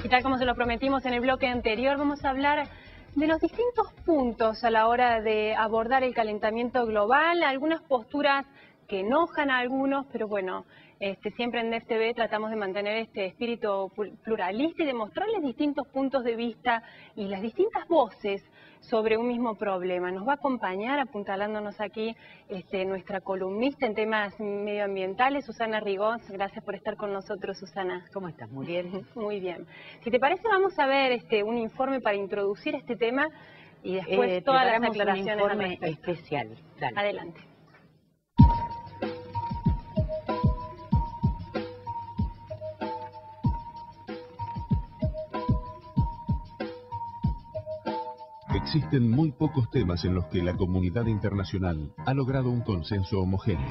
Y tal como se lo prometimos en el bloque anterior, vamos a hablar de los distintos puntos a la hora de abordar el calentamiento global, algunas posturas que enojan a algunos, pero bueno, siempre en DefTV tratamos de mantener este espíritu pluralista y de mostrarles distintos puntos de vista y las distintas voces sobre un mismo problema. Nos va a acompañar apuntalándonos aquí nuestra columnista en temas medioambientales, Susana Rigós. Gracias por estar con nosotros, Susana. ¿Cómo estás? Muy bien. Muy bien. Si te parece, vamos a ver un informe para introducir este tema y después todas las aclaraciones. Un informe especial. Dale. Adelante. Existen muy pocos temas en los que la comunidad internacional ha logrado un consenso homogéneo.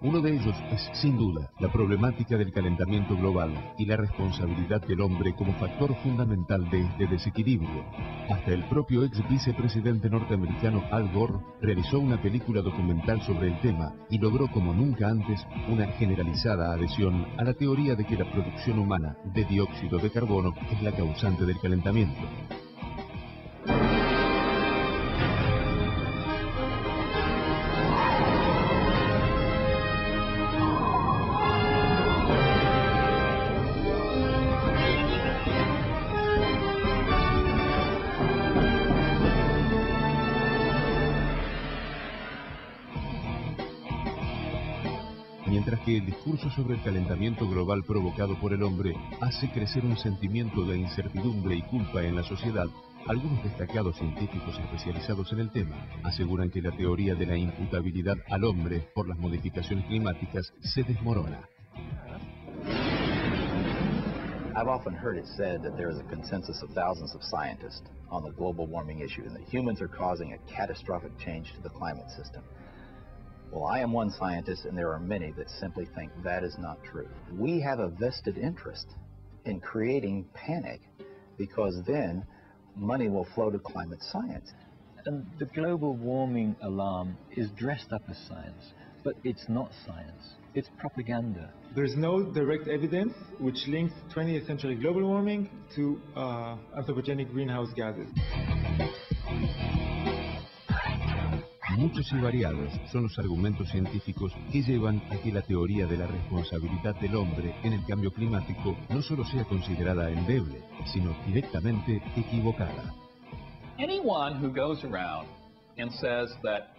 Uno de ellos es, sin duda, la problemática del calentamiento global y la responsabilidad del hombre como factor fundamental de este desequilibrio. Hasta el propio ex vicepresidente norteamericano Al Gore realizó una película documental sobre el tema y logró como nunca antes una generalizada adhesión a la teoría de que la producción humana de dióxido de carbono es la causante del calentamiento. Mientras que el discurso sobre el calentamiento global provocado por el hombre hace crecer un sentimiento de incertidumbre y culpa en la sociedad, algunos destacados científicos especializados en el tema aseguran que la teoría de la imputabilidad al hombre por las modificaciones climáticas se desmorona. I've often heard it said that there is a consensus of thousands of scientists on the global warming issue and that humans are causing a catastrophic change to the climate system. Well, I am one scientist, and there are many that simply think that is not true. We have a vested interest in creating panic because then money will flow to climate science. And the global warming alarm is dressed up as science, but it's not science. It's propaganda. There's no direct evidence which links 20th century global warming to anthropogenic greenhouse gases. Muchos y variados son los argumentos científicos que llevan a que la teoría de la responsabilidad del hombre en el cambio climático no solo sea considerada endeble, sino directamente equivocada. Anyone who goes around and says that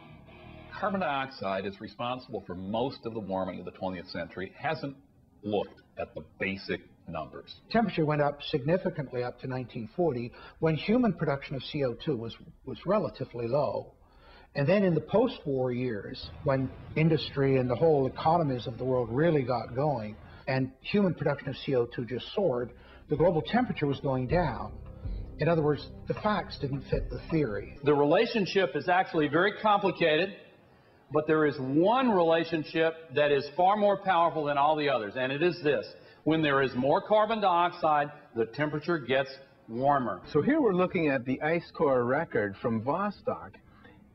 carbon dioxide is responsible for most of the warming of the 20th century hasn't looked at the basic numbers. Temperature went up significantly up to 1940 when human production of CO2 was relatively low. And then in the post-war years, when industry and the whole economies of the world really got going, and human production of CO2 just soared, the global temperature was going down. In other words, the facts didn't fit the theory. The relationship is actually very complicated, but there is one relationship that is far more powerful than all the others, and it is this. When there is more carbon dioxide, the temperature gets warmer. So here we're looking at the ice core record from Vostok.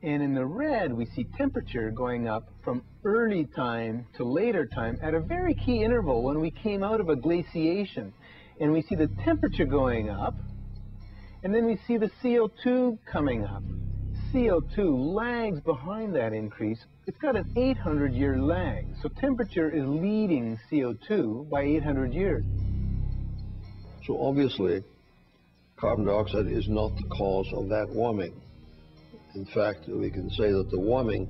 And in the red, we see temperature going up from early time to later time at a very key interval when we came out of a glaciation. And we see the temperature going up, and then we see the CO2 coming up. CO2 lags behind that increase. It's got an 800-year lag. So temperature is leading CO2 by 800 years. So obviously, carbon dioxide is not the cause of that warming. In fact, we can say that the warming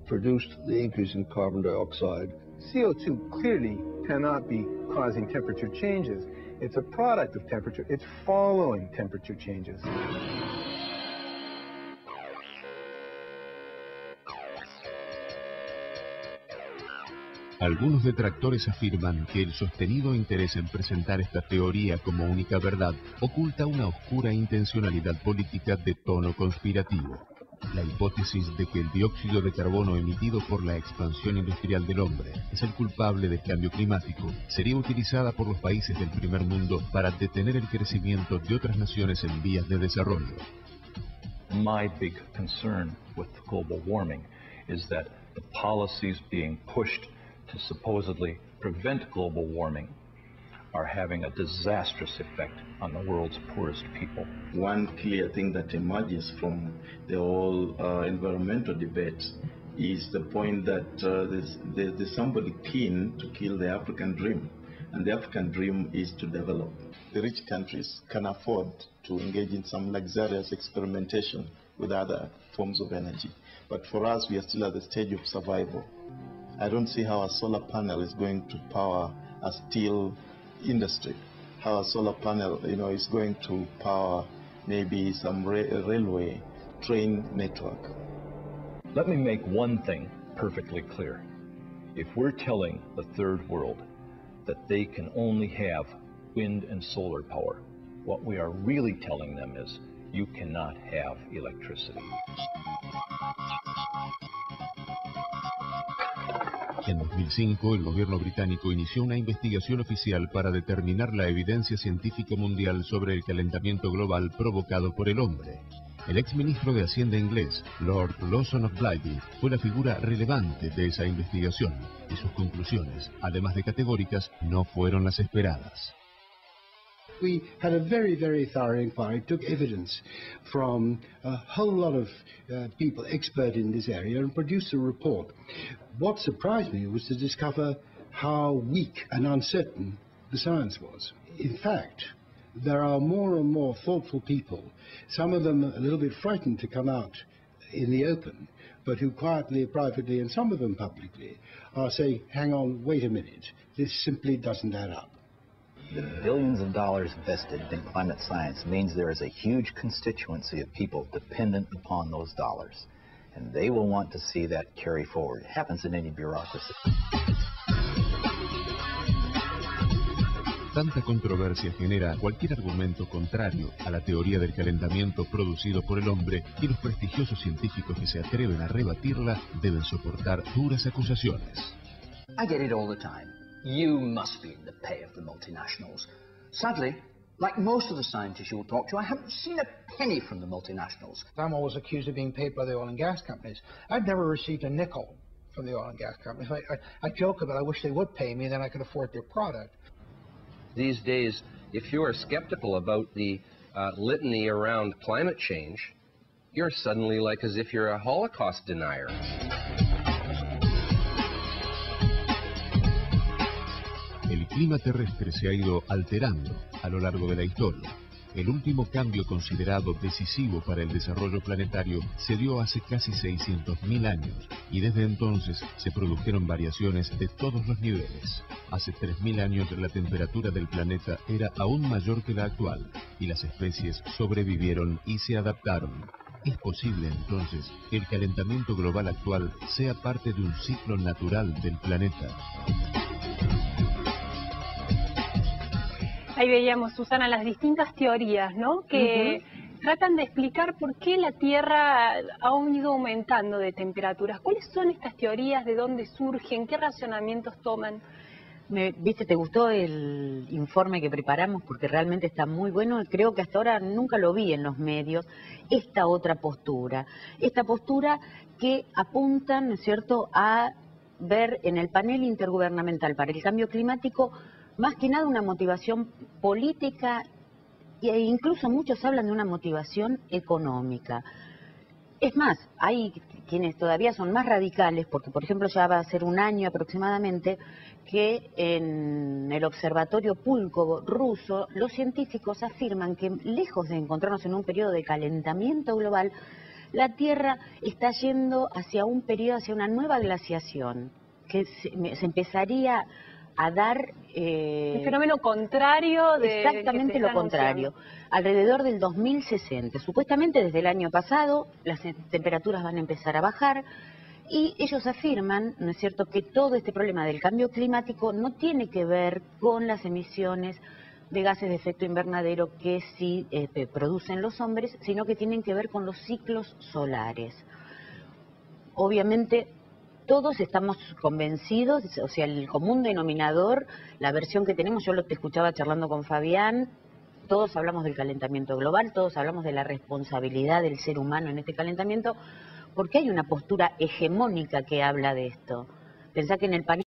produced the increase in carbon dioxide. CO2 clearly cannot be causing temperature changes. It's a product of temperature. It's following temperature changes. Algunos detractores afirman que el sostenido interés en presentar esta teoría como única verdad oculta una oscura intencionalidad política de tono conspirativo. La hipótesis de que el dióxido de carbono emitido por la expansión industrial del hombre es el culpable del cambio climático sería utilizada por los países del primer mundo para detener el crecimiento de otras naciones en vías de desarrollo. My big concern with global warming is that the policies being pushed to supposedly prevent global warming are having a disastrous effect on the world's poorest people. One clear thing that emerges from the whole environmental debate is the point that there's somebody keen to kill the African dream, and the African dream is to develop. The rich countries can afford to engage in some luxurious experimentation with other forms of energy. But for us, we are still at the stage of survival. I don't see how a solar panel is going to power a steel industry, how a solar panel, is going to power maybe some railway train network. Let me make one thing perfectly clear. If we're telling the third world that they can only have wind and solar power, what we are really telling them is you cannot have electricity. En 2005, el gobierno británico inició una investigación oficial para determinar la evidencia científica mundial sobre el calentamiento global provocado por el hombre. El exministro de Hacienda inglés, Lord Lawson of Blythe, fue la figura relevante de esa investigación, y sus conclusiones, además de categóricas, no fueron las esperadas. We had a very, very thorough inquiry. It took evidence from a whole lot of people expert in this area and produced a report. What surprised me was to discover how weak and uncertain the science was. In fact, there are more and more thoughtful people, some of them a little bit frightened to come out in the open, but who quietly, privately, and some of them publicly, are saying, hang on, wait a minute, this simply doesn't add up. The billions of dollars invested in climate science means there is a huge constituency of people dependent upon those dollars. And they will want to see that carry forward. It happens in any bureaucracy. Tanta controversia genera cualquier argumento contrario a la teoría del calentamiento producido por el hombre, y los prestigiosos científicos que se atreven a rebatirla deben soportar duras acusaciones. I get it all the time. You must be in the pay of the multinationals. Sadly, like most of the scientists you'll talk to, I haven't seen a penny from the multinationals. I'm always accused of being paid by the oil and gas companies. I've never received a nickel from the oil and gas companies. I joke about it. I wish they would pay me, then I could afford their product. These days, if you are skeptical about the litany around climate change, you're suddenly like as if you're a Holocaust denier. El clima terrestre se ha ido alterando a lo largo de la historia. El último cambio considerado decisivo para el desarrollo planetario se dio hace casi 600.000 años, y desde entonces se produjeron variaciones de todos los niveles. Hace 3.000 años la temperatura del planeta era aún mayor que la actual, y las especies sobrevivieron y se adaptaron. ¿Es posible entonces que el calentamiento global actual sea parte de un ciclo natural del planeta? Ahí veíamos, Susana, las distintas teorías, ¿no? Que tratan de explicar por qué la Tierra ha ido aumentando de temperaturas. ¿Cuáles son estas teorías? ¿De dónde surgen? ¿Qué razonamientos toman? ¿Viste? ¿Te gustó el informe que preparamos? Porque realmente está muy bueno. Creo que hasta ahora nunca lo vi en los medios. Esta otra postura. Esta postura que apunta, ¿no es cierto?, a ver en el panel intergubernamental para el cambio climático más que nada una motivación política, e incluso muchos hablan de una motivación económica. Es más, hay quienes todavía son más radicales, porque por ejemplo ya va a ser un año aproximadamente que en el observatorio Púlkovo ruso los científicos afirman que lejos de encontrarnos en un periodo de calentamiento global, la Tierra está yendo hacia un periodo, hacia una nueva glaciación, que se empezaría a dar... un fenómeno contrario de... Exactamente lo contrario. Alrededor del 2060. Supuestamente desde el año pasado las temperaturas van a empezar a bajar, y ellos afirman, ¿no es cierto?, que todo este problema del cambio climático no tiene que ver con las emisiones de gases de efecto invernadero que sí producen los hombres, sino que tienen que ver con los ciclos solares. Obviamente todos estamos convencidos, o sea, el común denominador, la versión que tenemos, yo te escuchaba charlando con Fabián, todos hablamos del calentamiento global, todos hablamos de la responsabilidad del ser humano en este calentamiento, porque hay una postura hegemónica que habla de esto. Pensá que en el panel